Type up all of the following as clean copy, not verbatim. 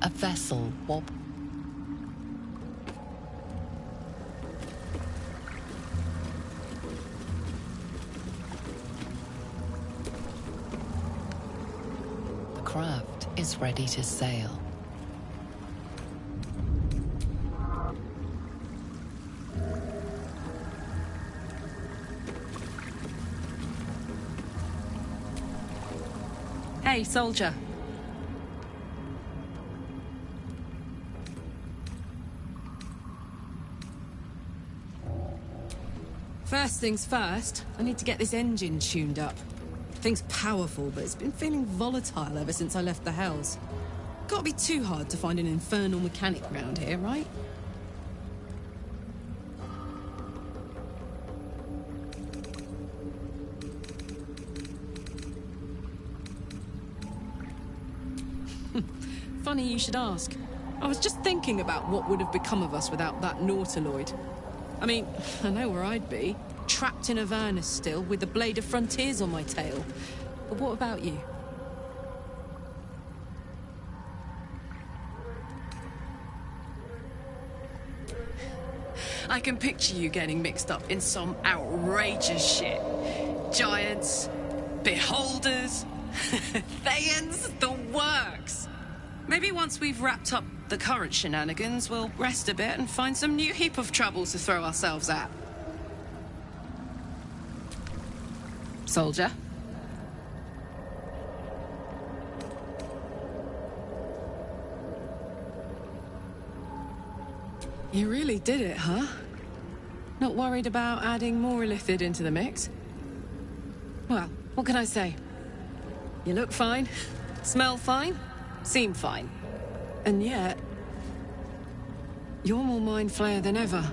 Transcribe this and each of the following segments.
A vessel wob. The craft is ready to sail. Hey, soldier. First things first, I need to get this engine tuned up. Thing's powerful, but it's been feeling volatile ever since I left the Hells. Can't be too hard to find an infernal mechanic round here, right? Funny you should ask. I was just thinking about what would have become of us without that Nautiloid. I mean, I know where I'd be. Trapped in Avernus still, with the Blade of Frontiers on my tail. But what about you? I can picture you getting mixed up in some outrageous shit. Giants, beholders, Thayans, the works. Maybe once we've wrapped up the current shenanigans, we'll rest a bit and find some new heap of troubles to throw ourselves at. Soldier? You really did it, huh? Not worried about adding more illithid into the mix? Well, what can I say? You look fine, smell fine, seem fine. And yet, you're more mind flayer than ever.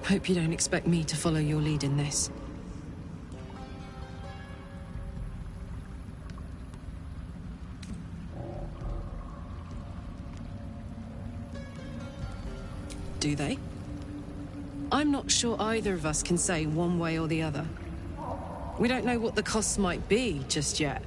Hope you don't expect me to follow your lead in this. Do they? I'm not sure either of us can say one way or the other. We don't know what the costs might be just yet.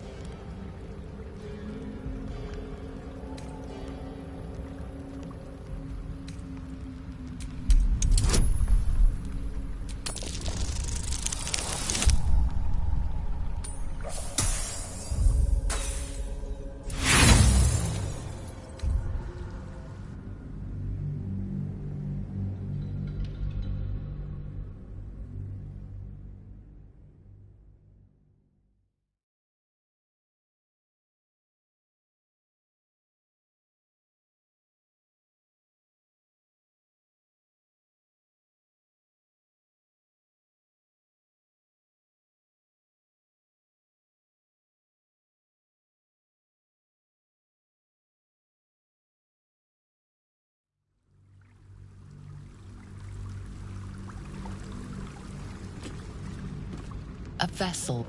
A vessel.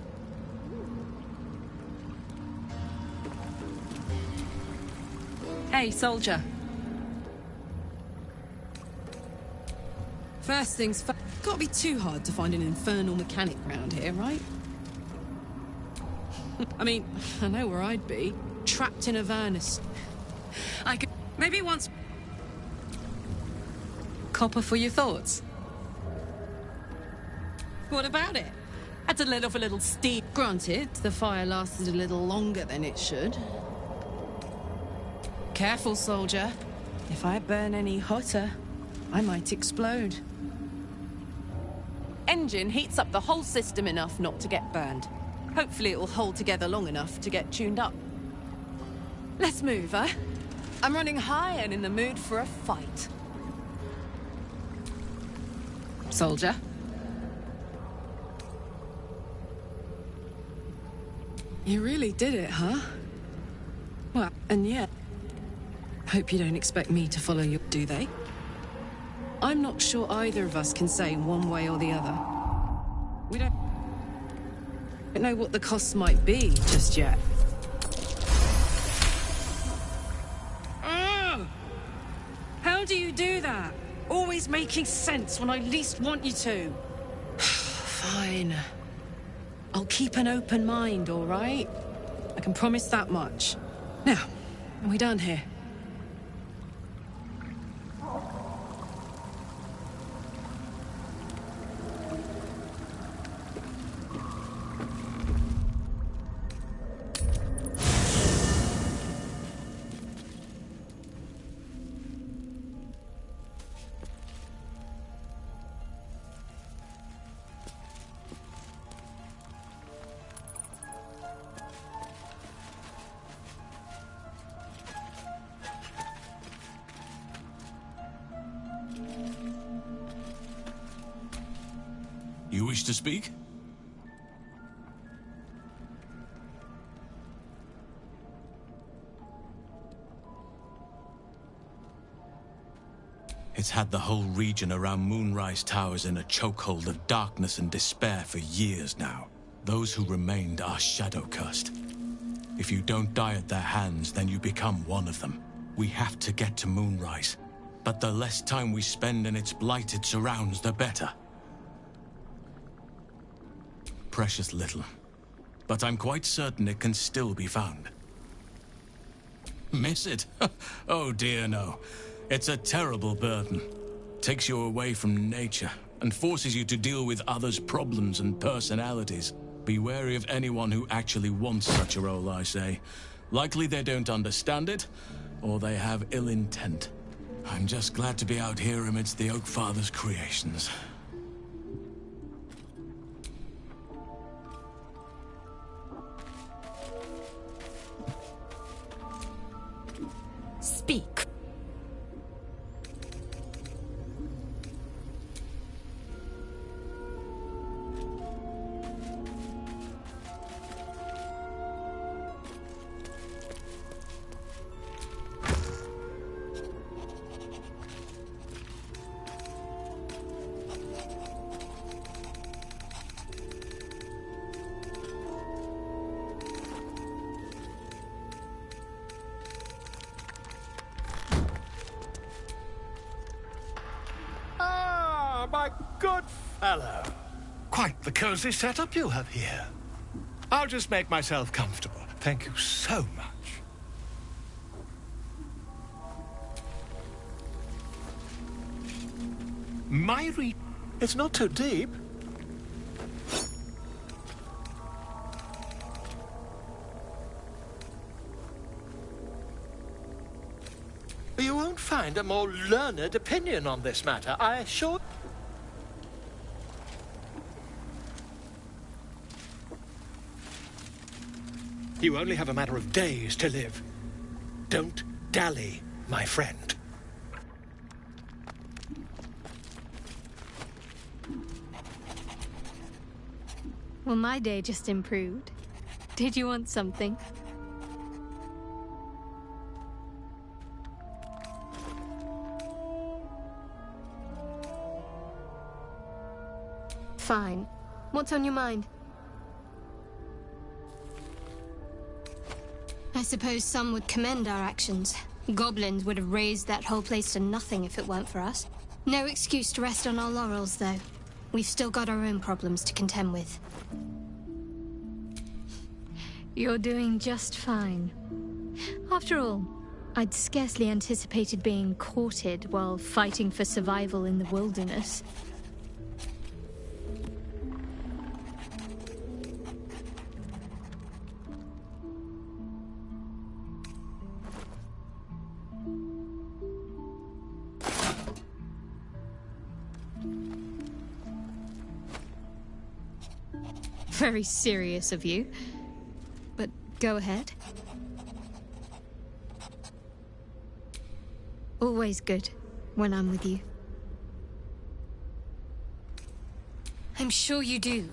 Hey, soldier. First things first. Can't be too hard to find an infernal mechanic round here, right? I mean, I know where I'd be. Trapped in Avernus. I could... Maybe once... Copper for your thoughts? What about it? Had to let off a little steam. Granted, the fire lasted a little longer than it should. Careful, soldier. If I burn any hotter, I might explode. Engine heats up the whole system enough not to get burned. Hopefully it will hold together long enough to get tuned up. Let's move, huh? I'm running high and in the mood for a fight. Soldier? You really did it, huh? Well, and yet... Hope you don't expect me to follow you, do they? I'm not sure either of us can say one way or the other. We don't know what the costs might be just yet. Ugh! How do you do that? Always making sense when I least want you to. Fine. I'll keep an open mind, all right? I can promise that much. Now, Are we done here? You wish to speak? It's had the whole region around Moonrise Towers in a chokehold of darkness and despair for years now. Those who remained are shadow-cursed. If you don't die at their hands, then you become one of them. We have to get to Moonrise, but the less time we spend in its blighted surrounds, the better. Precious little, but I'm quite certain it can still be found. Miss it? Oh dear, no. It's a terrible burden. Takes you away from nature and forces you to deal with others' problems and personalities. Be wary of anyone who actually wants such a role, I say. Likely they don't understand it, or they have ill intent. I'm just glad to be out here amidst the Oak Father's creations. Speak. My good fellow. Quite the cozy setup you have here. I'll just make myself comfortable. Thank you so much. It's not too deep. You won't find a more learned opinion on this matter, I assure. You only have a matter of days to live. Don't dally, my friend. Well, my day just improved. Did you want something? Fine. What's on your mind? I suppose some would commend our actions. Goblins would have razed that whole place to nothing if it weren't for us. No excuse to rest on our laurels, though. We've still got our own problems to contend with. You're doing just fine. After all, I'd scarcely anticipated being courted while fighting for survival in the wilderness. Very serious of you. But go ahead. Always good when I'm with you. I'm sure you do.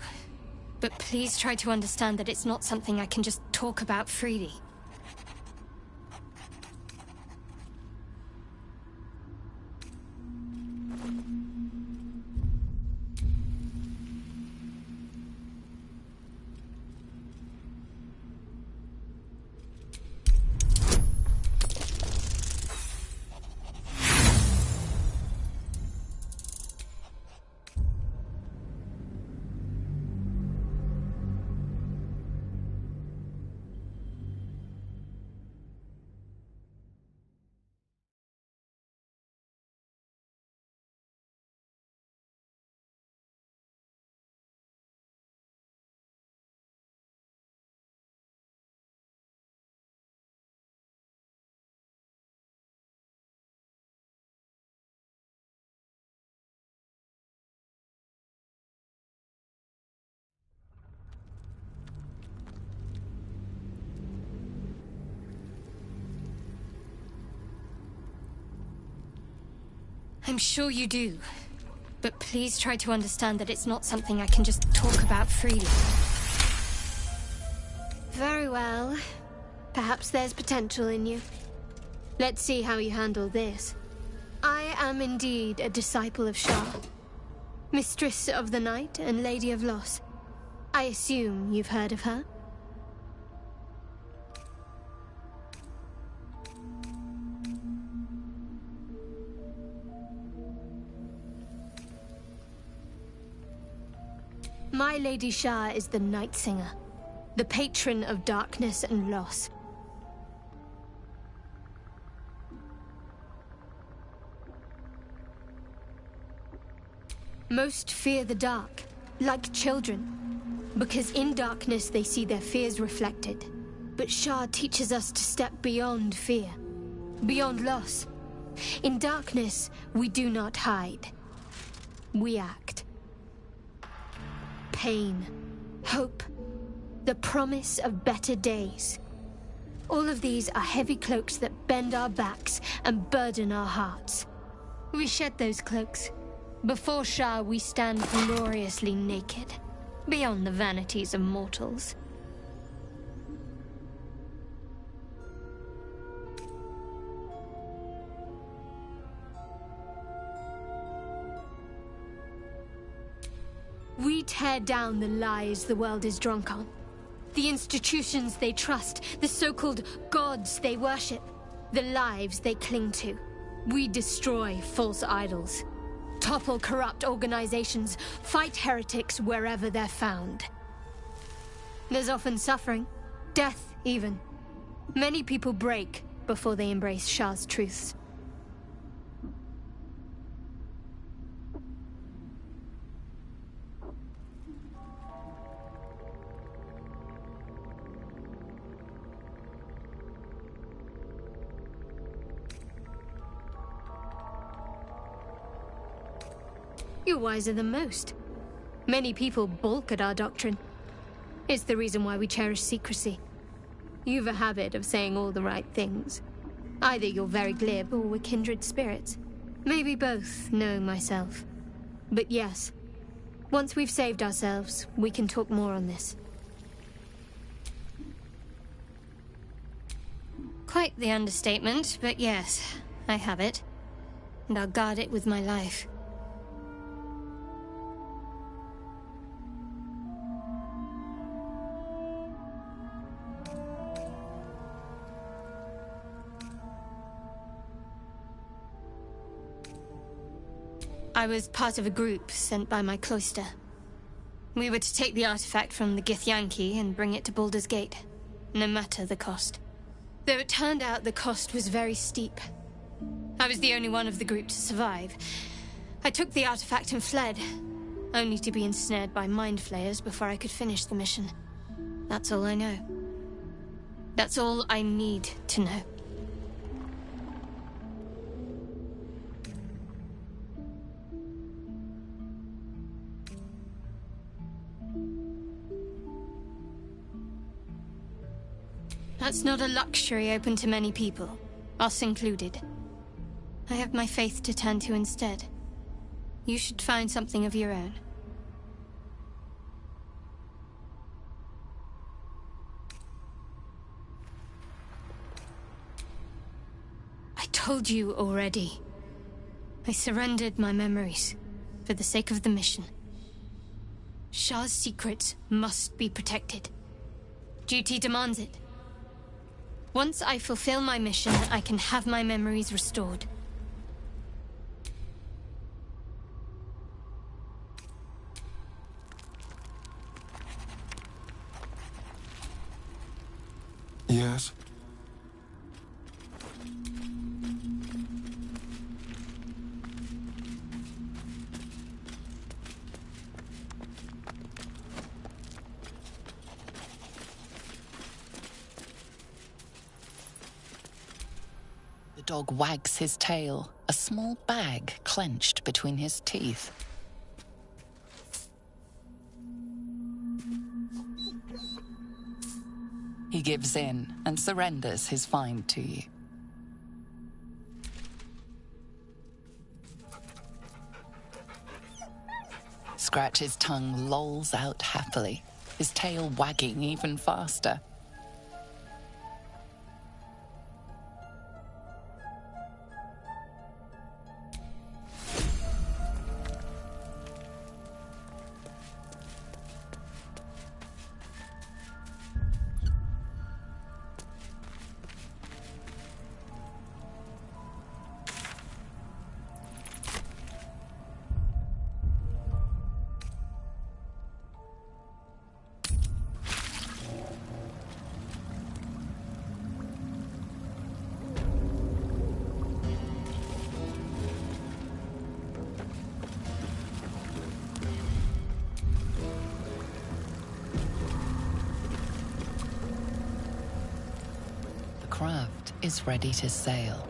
But please try to understand that it's not something I can just talk about freely. I'm sure you do. But please try to understand that it's not something I can just talk about freely. Very well. Perhaps there's potential in you. Let's see how you handle this. I am indeed a disciple of Shah, Mistress of the Night and Lady of Loss. I assume you've heard of her? My Lady Shah is the Night Singer, the patron of darkness and loss. Most fear the dark, like children, because in darkness they see their fears reflected. But Shah teaches us to step beyond fear, beyond loss. In darkness, we do not hide. We act. Pain, hope, the promise of better days. All of these are heavy cloaks that bend our backs and burden our hearts. We shed those cloaks. Before Shah, we stand gloriously naked, beyond the vanities of mortals. We tear down the lies the world is drunk on. The institutions they trust, the so-called gods they worship, the lives they cling to. We destroy false idols, topple corrupt organizations, fight heretics wherever they're found. There's often suffering, death even. Many people break before they embrace Shah's truths. You're wiser than most. Many people balk at our doctrine. It's the reason why we cherish secrecy. You've a habit of saying all the right things. Either you're very glib or we're kindred spirits. Maybe both, knowing myself. But yes, once we've saved ourselves, we can talk more on this. Quite the understatement, but yes, I have it. And I'll guard it with my life. I was part of a group sent by my cloister. We were to take the artifact from the Githyanki and bring it to Baldur's Gate, no matter the cost. Though it turned out the cost was very steep. I was the only one of the group to survive. I took the artifact and fled, only to be ensnared by mind flayers before I could finish the mission. That's all I know. That's all I need to know. That's not a luxury open to many people, us included. I have my faith to turn to instead. You should find something of your own. I told you already. I surrendered my memories for the sake of the mission. Shah's secrets must be protected. Duty demands it. Once I fulfill my mission, I can have my memories restored. Yes? The dog wags his tail, a small bag clenched between his teeth. He gives in and surrenders his find to you. Scratch's tongue lolls out happily, his tail wagging even faster. The craft is ready to sail.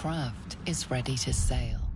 craft is ready to sail.